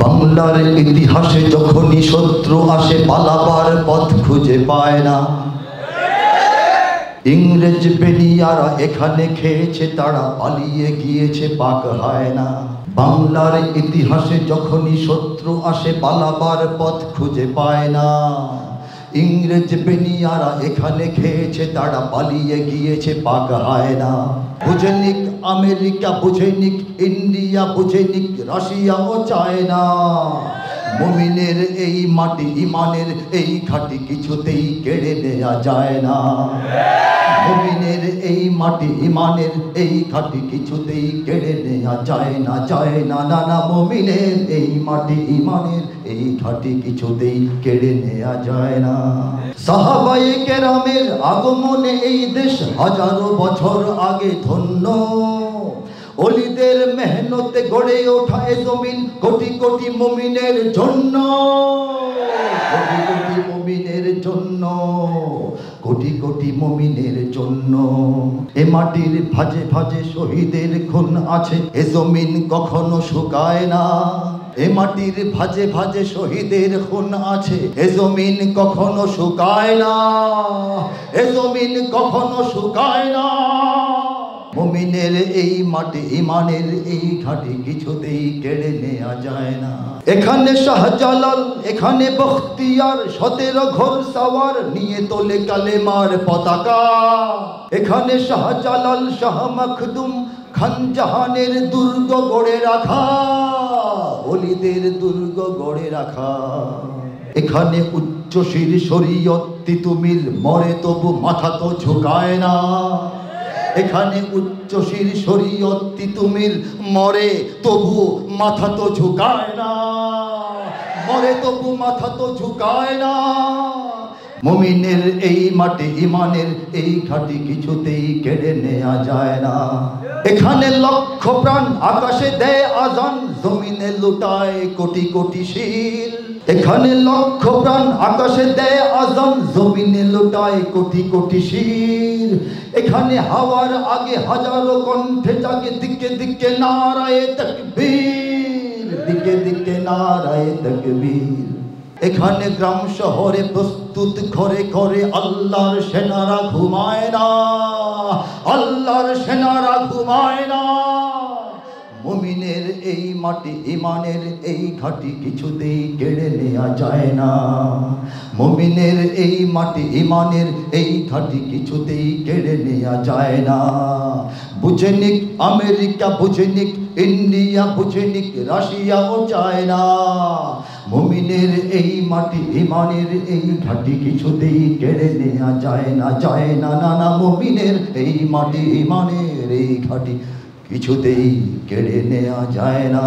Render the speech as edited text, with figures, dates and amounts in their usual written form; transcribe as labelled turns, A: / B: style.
A: বাংলার ইতিহাসে যখনই শত্রু আসে পালাবার পথ খুঁজে পায় না। ইংরেজ বেনিয়ারা এখানে খেয়েছে, তারা পালিয়ে গিয়েছে পাক হয় না। বাংলার ইতিহাসে যখনই শত্রু আসে পালাবার পথ খুঁজে পায় না। ইংরেজ বেনিয়ারা এখানে খেয়েছে, তারা পালিয়ে গিয়েছে পাক হয় না। বুঝেনিক আমেরিকা, বুঝেনিক ইন্ডিয়া, বুঝেনিক রাশিয়া ও চায়না। মুমিনের এই মাটি ইমানের এই ঘাটি কিছুতেই কেড়ে নেওয়া যায় না। মুমিনের এই মাটি ইমানের এই ঘাটি কিছুতেই কেড়ে নেওয়া যায় না, যায় না, না না। মুমিনের এই মাটি ইমানের এই ঘাটি কিছুতেই কেড়ে নেওয়া যায় না। সাহাবায়ে কেরামের আগমনে এই দেশ হাজারো বছর আগে ধন্য। ওলিদের মেহনতে গড়ে ওঠা এ জমিন কোটি কোটি মুমিনের জন্য, কোটি কোটি মুমিনের জন্য, কোটি কোটি মুমিনের জন্য। এ মাটির ভাজে ভাজে শহীদের খুন আছে, এ জমিন কখনো শুকায় না। এ মাটির ভাজে ভাজে শহীদের খুন আছে, এ জমিন কখনো শুকায় না, এ জমিন কখনো শুকায় না। মুমিনের এই মাটি ইমানের এই ঘাটি কিছুতেই কেড়ে নেওয়া যায় না। এখানে শাহজালাল, এখানে বখতিয়ার 17 ঘোর সাওয়ার নিয়ে তোলে কালেমার পতাকা। এখানে শাহজালাল, শাহ মখদুম, খান জাহানের দুর্গ গড়ে রাখা, ওলিদের দুর্গ গড়ে রাখা। এখানে উচ্চশির শরীয়ত তিতুমির মরে তবু মাথা তো ঝুঁকায় না। এখানে উচ্চশির শরীয়ত তিতুমির মরে তবু মাথা তো ঝুঁকায় না, মরে তবু মাথা তো ঝুঁকায় না। মুমিনের এই মাটি ইমানের এই ঘাটি কিছুতেই কেড়ে নেওয়া যায় না। এখানে লক্ষ প্রাণ আকাশে দেয় আজান, জমিনে লুটায় কোটি কোটি শির। এখানে লক্ষ প্রাণ আকাশে দেয় আজান, জমিনে লুটায় কোটি কোটি শির। এখানে হাওয়ার আগে হাজারো কণ্ঠে জাগে দিকে দিকে নারায়ে তাকবীর, দিকে দিকে নারায়ে তাকবীর। এখানে গ্রাম শহরে প্রস্তুত ঘরে ঘরে আল্লাহর সেনারা ঘুমায় না, আল্লাহর সেনারা ঘুমায় না। মুমিনের এই মাটি ইমানের এই ঘাটি কিছুতেই কেড়ে নেওয়া যায় না। মুমিনের এই মাটি ইমানের এই ঘাটি কিছুতেই কেড়ে নেওয়া যায় না। বুঝেনিক আমেরিকা, বুঝেনিক ইন্ডিয়া, বুঝেনিক রাশিয়া ও চায়না। মুমিনের এই মাটি ইমানের এই ঘাটি কিছুতেই কেড়ে নেওয়া যায় না, যায় না, না না। মুমিনের এই মাটি ইমানের এই ঘাটি কিছুতেই কেড়ে নেওয়া যায় না।